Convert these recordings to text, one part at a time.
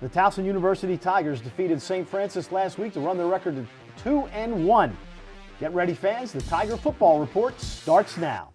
The Towson University Tigers defeated St. Francis last week to run their record to 2-1. Get ready, fans. The Tiger Football Report starts now.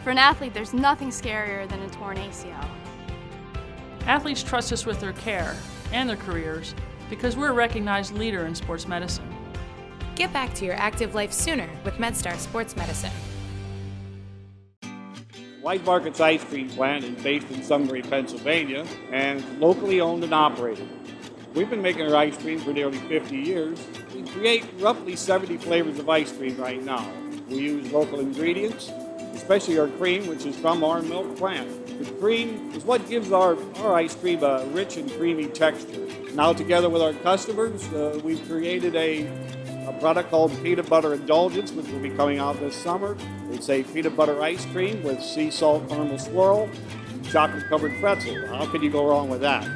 For an athlete, there's nothing scarier than a torn ACL. Athletes trust us with their care and their careers because we're a recognized leader in sports medicine. Get back to your active life sooner with MedStar Sports Medicine. Wise Market's ice cream plant is based in Sunbury, Pennsylvania, and locally owned and operated. We've been making our ice cream for nearly 50 years. We create roughly 70 flavors of ice cream right now. We use local ingredients, especially our cream, which is from our milk plant. The cream is what gives our ice cream a rich and creamy texture. Now, together with our customers, we've created a product called Peanut Butter Indulgence, which will be coming out this summer. It's a peanut butter ice cream with sea salt caramel swirl, chocolate-covered pretzel. How can you go wrong with that?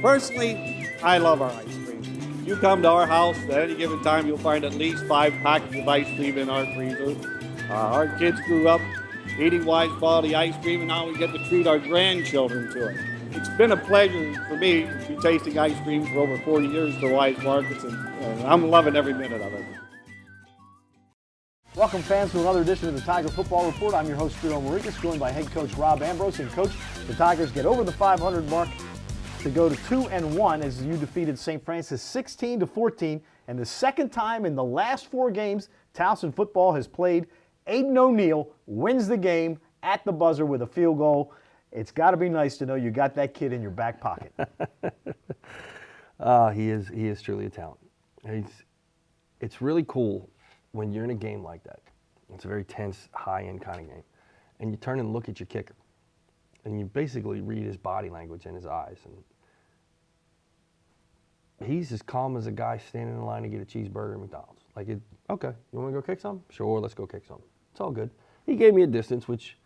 Personally, I love our ice cream. If you come to our house at any given time, you'll find at least 5 packets of ice cream in our freezer. Our kids grew up eating Wise quality ice cream, and now we get to treat our grandchildren to it. It's been a pleasure for me to be tasting ice cream for over 40 years for Wise Markets, and I'm loving every minute of it. Welcome, fans, to another edition of the Tiger Football Report. I'm your host, Spiro Morekas, joined by head coach Rob Ambrose. And, Coach, the Tigers get over the 500 mark to go to 2-1 as you defeated St. Francis 16-14, and the second time in the last 4 games Towson football has played. Aiden O'Neill wins the game at the buzzer with a field goal. It's got to be nice to know you got that kid in your back pocket. He is truly a talent. It's really cool when you're in a game like that. It's a very tense, high-end kind of game. And you turn and look at your kicker. And you basically read his body language and his eyes. And he's as calm as a guy standing in line to get a cheeseburger at McDonald's. Okay, you want to go kick some? Sure, let's go kick some. It's all good. He gave me a distance, which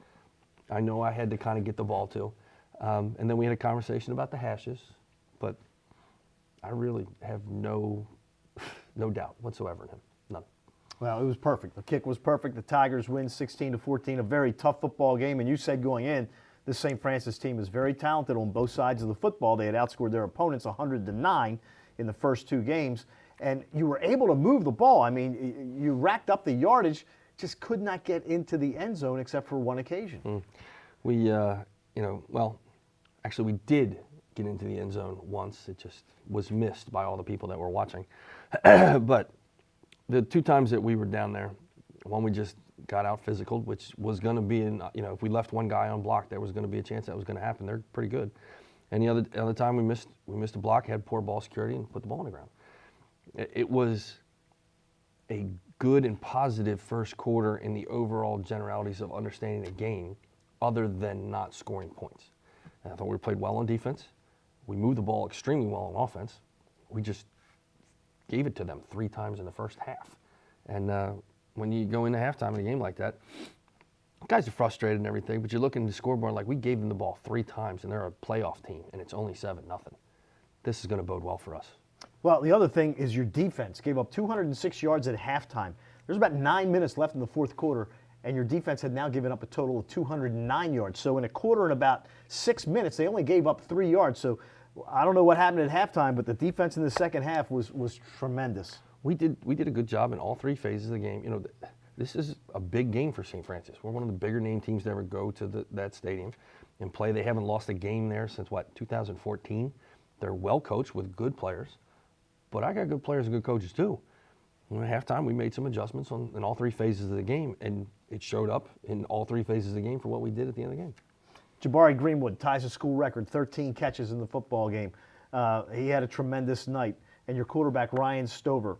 I know I had to kind of get the ball to. And then we had a conversation about the hashes, but I really have no doubt whatsoever in him. None. Well, it was perfect. The kick was perfect. The Tigers win 16-14, a very tough football game. And you said going in, this St. Francis team is very talented on both sides of the football. They had outscored their opponents 100-9 in the first 2 games. And you were able to move the ball. I mean, you racked up the yardage, just could not get into the end zone except for one occasion. We, actually we did get into the end zone once. It just was missed by all the people that were watching. But the 2 times that we were down there, one we just got out physical, which was going to be if we left one guy unblocked, there was going to be a chance that was going to happen. They're pretty good. And the other time we missed a block, had poor ball security, and put the ball on the ground. It was a good and positive first quarter in the overall generalities of understanding the game, other than not scoring points. And I thought we played well on defense. We moved the ball extremely well on offense. We just gave it to them 3 times in the first half. And when you go into halftime in a game like that, guys are frustrated and everything, but you look in the scoreboard like we gave them the ball 3 times, and they're a playoff team, and it's only 7-0. This is going to bode well for us. Well, the other thing is your defense gave up 206 yards at halftime. There's about 9 minutes left in the fourth quarter, and your defense had now given up a total of 209 yards. So in a quarter and about 6 minutes, they only gave up 3 yards. So I don't know what happened at halftime, but the defense in the second half was tremendous. We did a good job in all 3 phases of the game. This is a big game for St. Francis. We're one of the bigger name teams to ever go to that stadium and play. They haven't lost a game there since, 2014? They're well coached with good players, but I got good players and good coaches too. At halftime, we made some adjustments in all three phases of the game, and it showed up in all three phases of the game for what we did at the end of the game. Jabari Greenwood ties a school record, 13 catches in the football game. He had a tremendous night. And your quarterback, Ryan Stover,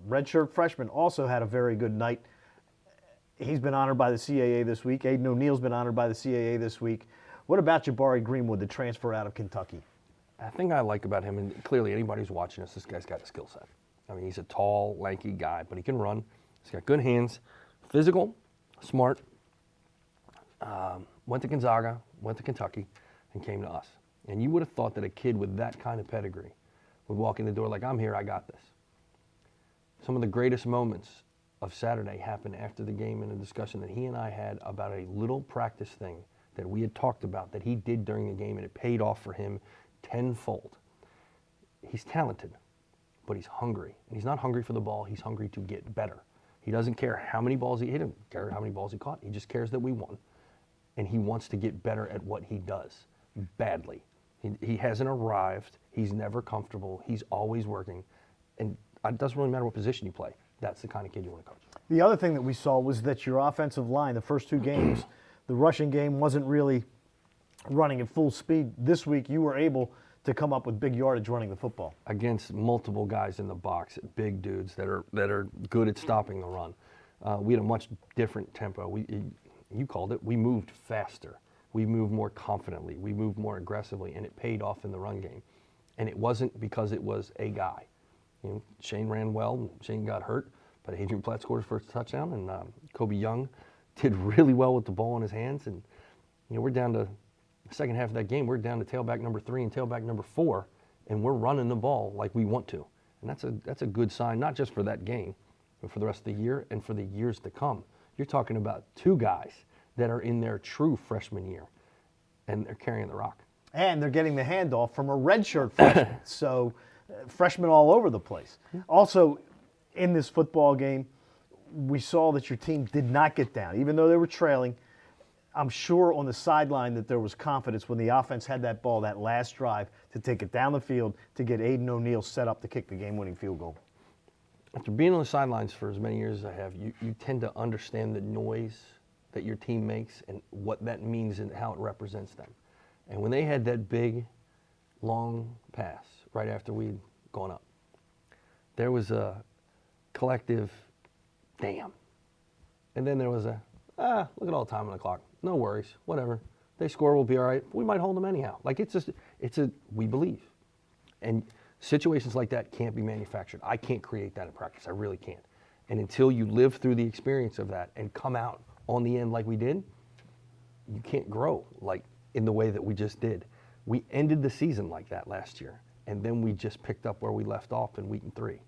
redshirt freshman, also had a very good night. He's been honored by the CAA this week. Aiden O'Neal's been honored by the CAA this week. What about Jabari Greenwood, the transfer out of Kentucky? The thing I like about him, and clearly anybody who's watching this guy's got a skill set. I mean, he's a tall, lanky guy, but he can run. He's got good hands, physical, smart. Went to Gonzaga, went to Kentucky, and came to us. And you would have thought that a kid with that kind of pedigree would walk in the door like, I'm here, I got this. Some of the greatest moments of Saturday happened after the game in a discussion that he and I had about a little practice thing that we had talked about that he did during the game, and it paid off for him tenfold. He's talented, but he's hungry. And he's not hungry for the ball, he's hungry to get better. He doesn't care how many balls he doesn't care how many balls he caught. He just cares that we won. And he wants to get better at what he does badly. He hasn't arrived. He's never comfortable. He's always working. And it doesn't really matter what position you play. That's the kind of kid you want to coach. The other thing that we saw was that your offensive line, the first two games, the rushing game wasn't really running at full speed. This week you were able to come up with big yardage running the football. Against multiple guys in the box, big dudes that are good at stopping the run. We had a much different tempo. You called it, we moved faster. We moved more confidently. We moved more aggressively, and it paid off in the run game. And it wasn't because it was a guy. Shane ran well, Shane got hurt, but Adrian Platt scored his first touchdown, and Kobe Young did really well with the ball in his hands. And we're down to the second half of that game, we're down to tailback number 3 and tailback number 4, and we're running the ball like we want to. And that's a good sign, not just for that game, but for the rest of the year and for the years to come. You're talking about two guys that are in their true freshman year, and they're carrying the rock. And they're getting the handoff from a redshirt freshman. So freshmen all over the place. Also, in this football game, we saw that your team did not get down. Even though they were trailing, I'm sure on the sideline that there was confidence when the offense had that ball, that last drive, to take it down the field to get Aiden O'Neal set up to kick the game-winning field goal. After being on the sidelines for as many years as I have, you tend to understand the noise that your team makes and what that means and how it represents them. And when they had that big, long pass right after we'd gone up, there was a collective, damn. And then there was a, look at all the time on the clock. No worries, whatever. They score, we'll be all right. We might hold them anyhow. Like it's a, we believe. And situations like that can't be manufactured. I can't create that in practice. I really can't. And until you live through the experience of that and come out on the end like we did, you can't grow like in the way that we just did. We ended the season like that last year, and then we just picked up where we left off in week 3.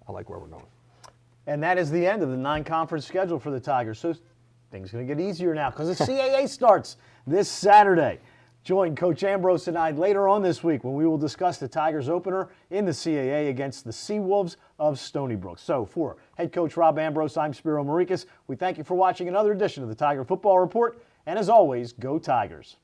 I like where we're going. And that is the end of the non-conference schedule for the Tigers. So things are going to get easier now because the CAA starts this Saturday. Join Coach Ambrose and I later on this week when we will discuss the Tigers opener in the CAA against the Seawolves of Stony Brook. So for head coach Rob Ambrose, I'm Spiro Morekas. We thank you for watching another edition of the Tiger Football Report. And as always, go Tigers.